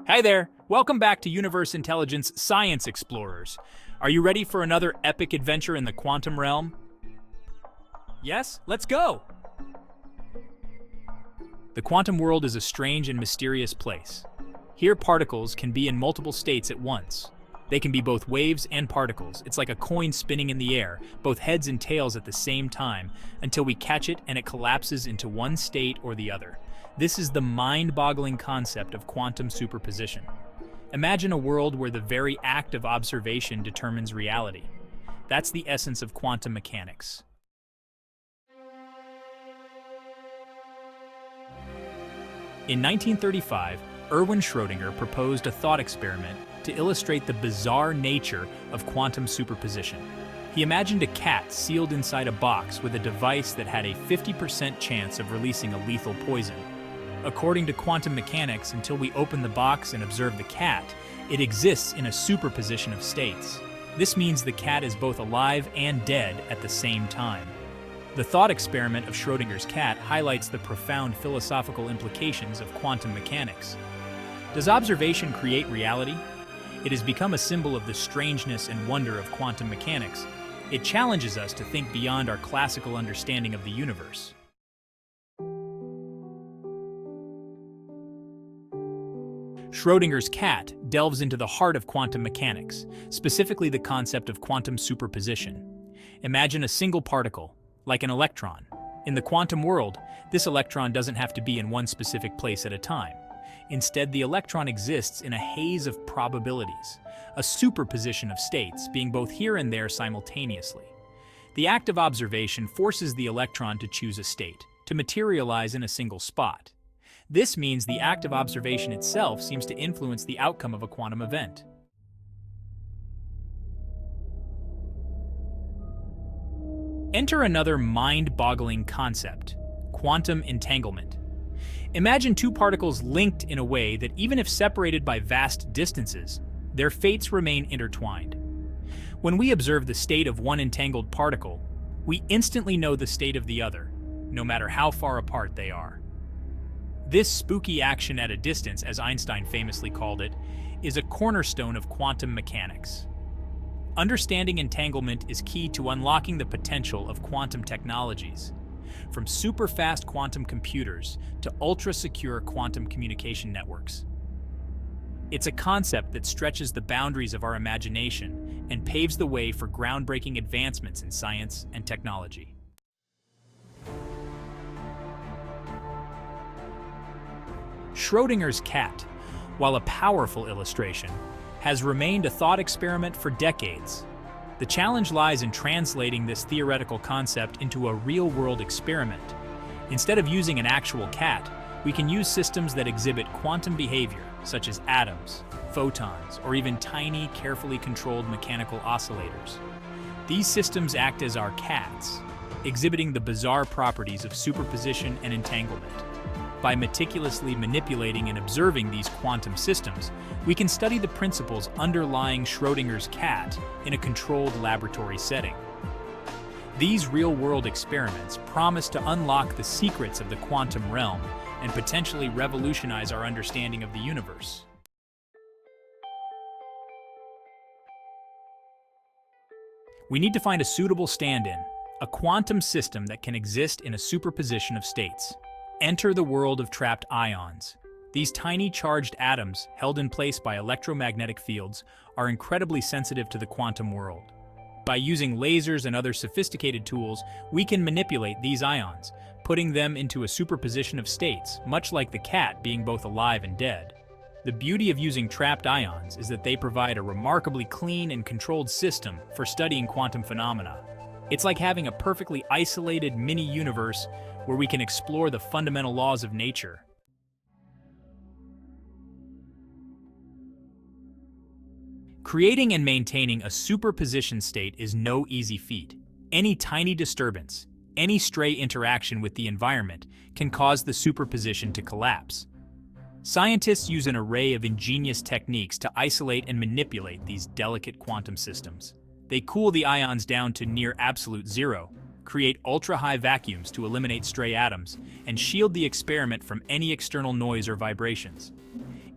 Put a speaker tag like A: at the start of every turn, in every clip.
A: Hi there! Welcome back to Universe Intelligence Science Explorers. Are you ready for another epic adventure in the quantum realm? Yes? Let's go! The quantum world is a strange and mysterious place. Here, particles can be in multiple states at once. They can be both waves and particles. It's like a coin spinning in the air, both heads and tails at the same time, until we catch it and it collapses into one state or the other. This is the mind-boggling concept of quantum superposition. Imagine a world where the very act of observation determines reality. That's the essence of quantum mechanics. In 1935, Erwin Schrödinger proposed a thought experiment to illustrate the bizarre nature of quantum superposition. He imagined a cat sealed inside a box with a device that had a 50% chance of releasing a lethal poison. According to quantum mechanics, until we open the box and observe the cat, it exists in a superposition of states. This means the cat is both alive and dead at the same time. The thought experiment of Schrödinger's cat highlights the profound philosophical implications of quantum mechanics. Does observation create reality? It has become a symbol of the strangeness and wonder of quantum mechanics. It challenges us to think beyond our classical understanding of the universe. Schrödinger's cat delves into the heart of quantum mechanics, specifically the concept of quantum superposition. Imagine a single particle, like an electron. In the quantum world, this electron doesn't have to be in one specific place at a time. Instead, the electron exists in a haze of probabilities, a superposition of states being both here and there simultaneously. The act of observation forces the electron to choose a state, to materialize in a single spot. This means the act of observation itself seems to influence the outcome of a quantum event. Enter another mind-boggling concept: quantum entanglement. Imagine two particles linked in a way that even if separated by vast distances, their fates remain intertwined. When we observe the state of one entangled particle, we instantly know the state of the other, no matter how far apart they are. This spooky action at a distance, as Einstein famously called it, is a cornerstone of quantum mechanics. Understanding entanglement is key to unlocking the potential of quantum technologies, from super-fast quantum computers to ultra-secure quantum communication networks. It's a concept that stretches the boundaries of our imagination and paves the way for groundbreaking advancements in science and technology. Schrödinger's cat, while a powerful illustration, has remained a thought experiment for decades. The challenge lies in translating this theoretical concept into a real-world experiment. Instead of using an actual cat, we can use systems that exhibit quantum behavior, such as atoms, photons, or even tiny, carefully controlled mechanical oscillators. These systems act as our cats, exhibiting the bizarre properties of superposition and entanglement. By meticulously manipulating and observing these quantum systems, we can study the principles underlying Schrödinger's cat in a controlled laboratory setting. These real-world experiments promise to unlock the secrets of the quantum realm and potentially revolutionize our understanding of the universe. We need to find a suitable stand-in, a quantum system that can exist in a superposition of states. Enter the world of trapped ions. These tiny charged atoms, held in place by electromagnetic fields, are incredibly sensitive to the quantum world. By using lasers and other sophisticated tools, we can manipulate these ions, putting them into a superposition of states, much like the cat being both alive and dead. The beauty of using trapped ions is that they provide a remarkably clean and controlled system for studying quantum phenomena. It's like having a perfectly isolated mini-universe where we can explore the fundamental laws of nature. Creating and maintaining a superposition state is no easy feat. Any tiny disturbance, any stray interaction with the environment can cause the superposition to collapse. Scientists use an array of ingenious techniques to isolate and manipulate these delicate quantum systems. They cool the ions down to near absolute zero, create ultra-high vacuums to eliminate stray atoms, and shield the experiment from any external noise or vibrations.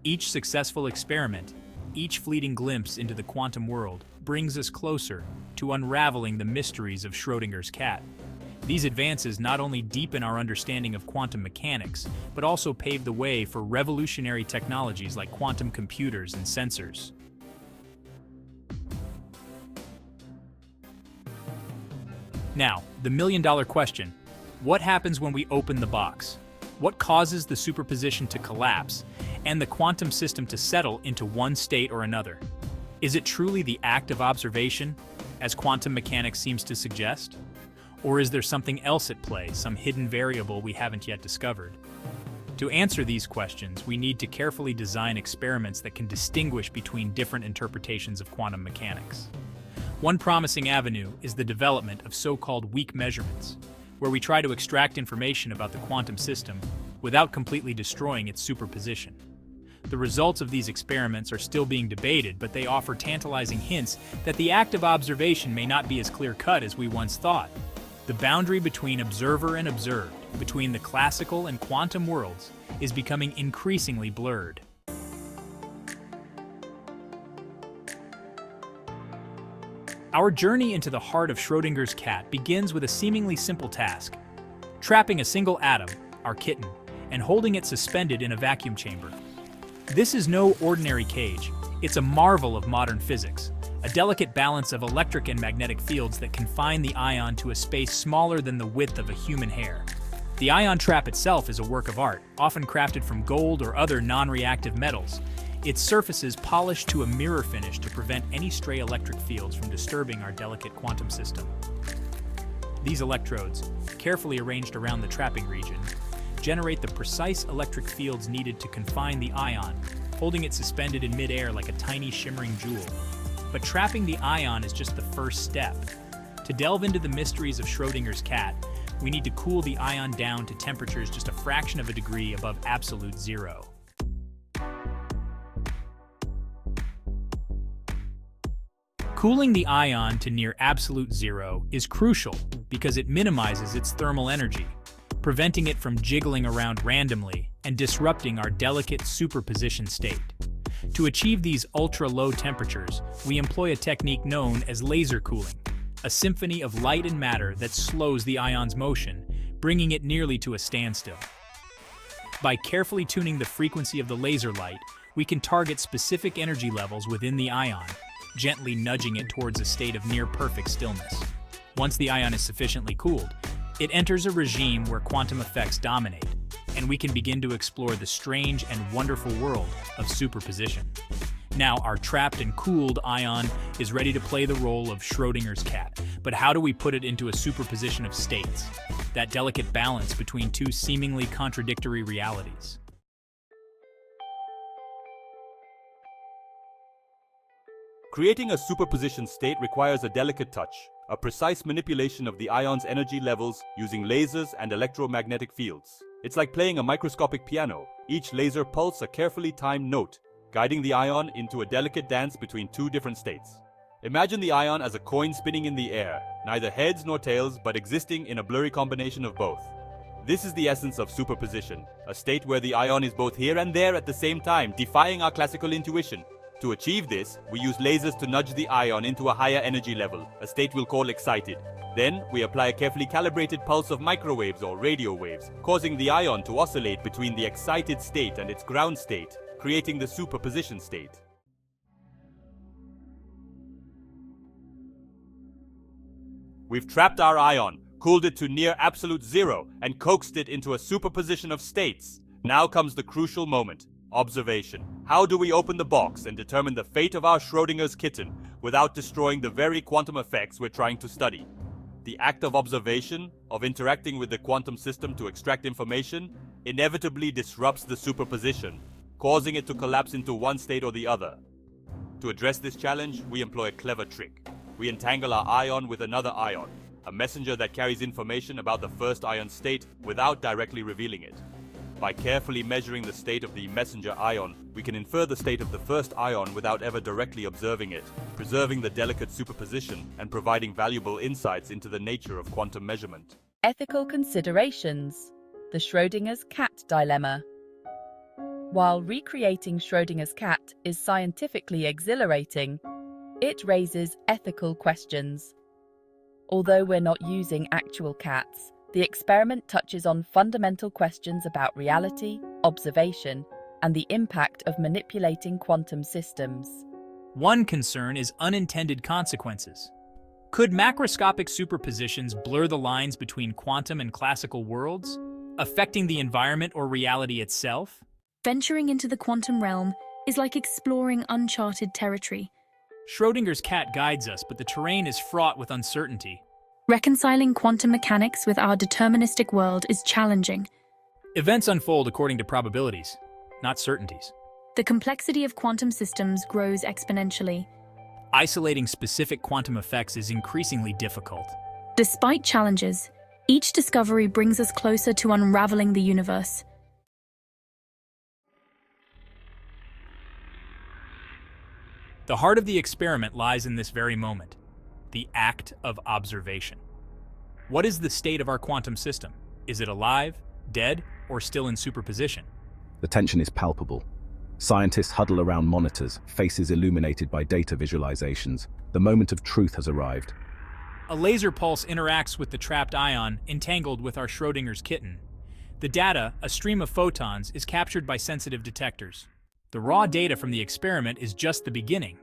A: Each successful experiment, each fleeting glimpse into the quantum world, brings us closer to unraveling the mysteries of Schrödinger's cat. These advances not only deepen our understanding of quantum mechanics, but also pave the way for revolutionary technologies like quantum computers and sensors. Now, the million-dollar question: what happens when we open the box? What causes the superposition to collapse and the quantum system to settle into one state or another? Is it truly the act of observation, as quantum mechanics seems to suggest? Or is there something else at play, some hidden variable we haven't yet discovered? To answer these questions, we need to carefully design experiments that can distinguish between different interpretations of quantum mechanics. One promising avenue is the development of so-called weak measurements, where we try to extract information about the quantum system without completely destroying its superposition. The results of these experiments are still being debated, but they offer tantalizing hints that the act of observation may not be as clear-cut as we once thought. The boundary between observer and observed, between the classical and quantum worlds, is becoming increasingly blurred. Our journey into the heart of Schrödinger's cat begins with a seemingly simple task: trapping a single atom, our kitten, and holding it suspended in a vacuum chamber. This is no ordinary cage. It's a marvel of modern physics, a delicate balance of electric and magnetic fields that confine the ion to a space smaller than the width of a human hair. The ion trap itself is a work of art, often crafted from gold or other non-reactive metals. Its surface is polished to a mirror finish to prevent any stray electric fields from disturbing our delicate quantum system. These electrodes, carefully arranged around the trapping region, generate the precise electric fields needed to confine the ion, holding it suspended in midair like a tiny shimmering jewel. But trapping the ion is just the first step. To delve into the mysteries of Schrödinger's cat, we need to cool the ion down to temperatures just a fraction of a degree above absolute zero. Cooling the ion to near absolute zero is crucial because it minimizes its thermal energy, preventing it from jiggling around randomly and disrupting our delicate superposition state. To achieve these ultra-low temperatures, we employ a technique known as laser cooling, a symphony of light and matter that slows the ion's motion, bringing it nearly to a standstill. By carefully tuning the frequency of the laser light, we can target specific energy levels within the ion, gently nudging it towards a state of near-perfect stillness. Once the ion is sufficiently cooled, it enters a regime where quantum effects dominate, and we can begin to explore the strange and wonderful world of superposition. Now, our trapped and cooled ion is ready to play the role of Schrödinger's cat, but how do we put it into a superposition of states? That delicate balance between two seemingly contradictory realities.
B: Creating a superposition state requires a delicate touch, a precise manipulation of the ion's energy levels using lasers and electromagnetic fields. It's like playing a microscopic piano, each laser pulse a carefully timed note, guiding the ion into a delicate dance between two different states. Imagine the ion as a coin spinning in the air, neither heads nor tails, but existing in a blurry combination of both. This is the essence of superposition, a state where the ion is both here and there at the same time, defying our classical intuition. To achieve this, we use lasers to nudge the ion into a higher energy level, a state we'll call excited. Then, we apply a carefully calibrated pulse of microwaves or radio waves, causing the ion to oscillate between the excited state and its ground state, creating the superposition state. We've trapped our ion, cooled it to near absolute zero, and coaxed it into a superposition of states. Now comes the crucial moment. Observation. How do we open the box and determine the fate of our Schrödinger's kitten without destroying the very quantum effects we're trying to study? The act of observation, of interacting with the quantum system to extract information, inevitably disrupts the superposition, causing it to collapse into one state or the other. To address this challenge, we employ a clever trick. We entangle our ion with another ion, a messenger that carries information about the first ion state without directly revealing it. By carefully measuring the state of the messenger ion, we can infer the state of the first ion without ever directly observing it, preserving the delicate superposition and providing valuable insights into the nature of quantum measurement.
C: Ethical considerations. The Schrödinger's cat dilemma. While recreating Schrödinger's cat is scientifically exhilarating, it raises ethical questions. Although we're not using actual cats, the experiment touches on fundamental questions about reality, observation, and the impact of manipulating quantum systems.
A: One concern is unintended consequences. Could macroscopic superpositions blur the lines between quantum and classical worlds, affecting the environment or reality itself?
D: Venturing into the quantum realm is like exploring uncharted territory.
A: Schrödinger's cat guides us, but the terrain is fraught with uncertainty.
D: Reconciling quantum mechanics with our deterministic world is challenging.
A: Events unfold according to probabilities, not certainties.
D: The complexity of quantum systems grows exponentially.
A: Isolating specific quantum effects is increasingly difficult.
D: Despite challenges, each discovery brings us closer to unraveling the universe.
A: The heart of the experiment lies in this very moment, the act of observation. What is the state of our quantum system? Is it alive, dead, or still in superposition?
E: The tension is palpable. Scientists huddle around monitors, faces illuminated by data visualizations. The moment of truth has arrived.
A: A laser pulse interacts with the trapped ion entangled with our Schrödinger's kitten. The data, a stream of photons, is captured by sensitive detectors. The raw data from the experiment is just the beginning.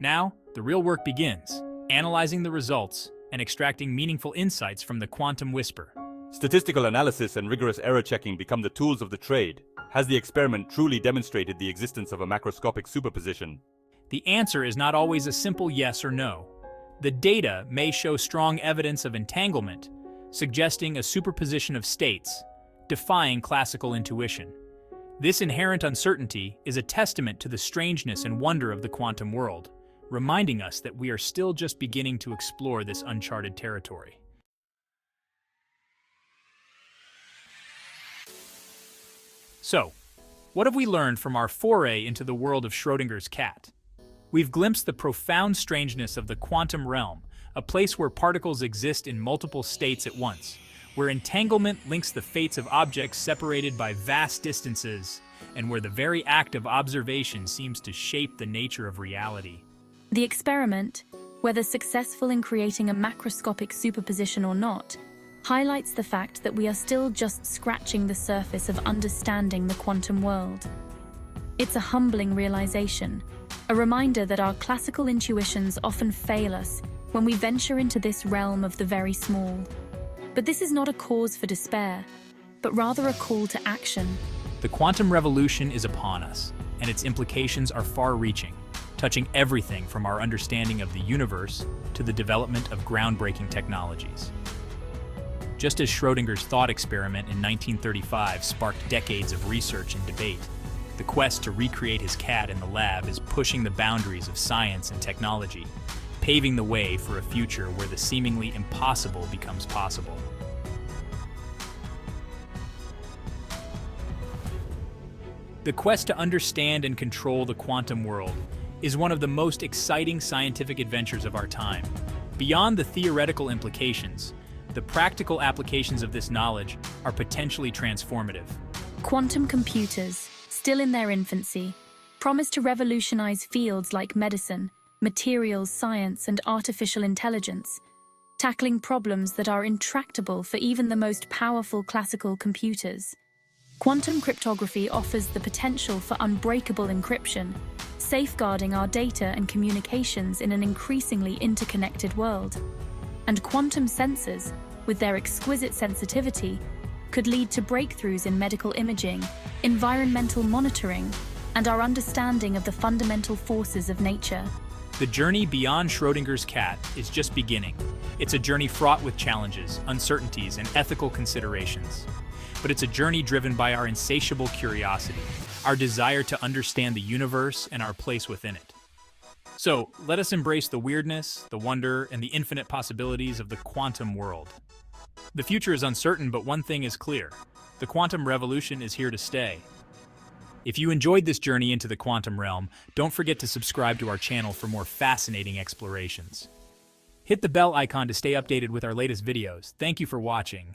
A: Now, the real work begins, analyzing the results and extracting meaningful insights from the quantum whisper.
B: Statistical analysis and rigorous error checking become the tools of the trade. Has the experiment truly demonstrated the existence of a macroscopic superposition?
A: The answer is not always a simple yes or no. The data may show strong evidence of entanglement, suggesting a superposition of states, defying classical intuition. This inherent uncertainty is a testament to the strangeness and wonder of the quantum world, reminding us that we are still just beginning to explore this uncharted territory. So, what have we learned from our foray into the world of Schrödinger's cat? We've glimpsed the profound strangeness of the quantum realm, a place where particles exist in multiple states at once, where entanglement links the fates of objects separated by vast distances, and where the very act of observation seems to shape the nature of reality.
D: The experiment, whether successful in creating a macroscopic superposition or not, highlights the fact that we are still just scratching the surface of understanding the quantum world. It's a humbling realization, a reminder that our classical intuitions often fail us when we venture into this realm of the very small. But this is not a cause for despair, but rather a call to action.
A: The quantum revolution is upon us, and its implications are far-reaching, touching everything from our understanding of the universe to the development of groundbreaking technologies. Just as Schrödinger's thought experiment in 1935 sparked decades of research and debate, the quest to recreate his cat in the lab is pushing the boundaries of science and technology, paving the way for a future where the seemingly impossible becomes possible. The quest to understand and control the quantum world is one of the most exciting scientific adventures of our time. Beyond the theoretical implications, the practical applications of this knowledge are potentially transformative.
D: Quantum computers, still in their infancy, promise to revolutionize fields like medicine, materials science, and artificial intelligence, tackling problems that are intractable for even the most powerful classical computers. Quantum cryptography offers the potential for unbreakable encryption, safeguarding our data and communications in an increasingly interconnected world. And quantum sensors, with their exquisite sensitivity, could lead to breakthroughs in medical imaging, environmental monitoring, and our understanding of the fundamental forces of nature.
A: The journey beyond Schrödinger's cat is just beginning. It's a journey fraught with challenges, uncertainties, and ethical considerations. But it's a journey driven by our insatiable curiosity, our desire to understand the universe and our place within it. So, let us embrace the weirdness, the wonder, and the infinite possibilities of the quantum world. The future is uncertain, but one thing is clear: the quantum revolution is here to stay. If you enjoyed this journey into the quantum realm, don't forget to subscribe to our channel for more fascinating explorations. Hit the bell icon to stay updated with our latest videos. Thank you for watching.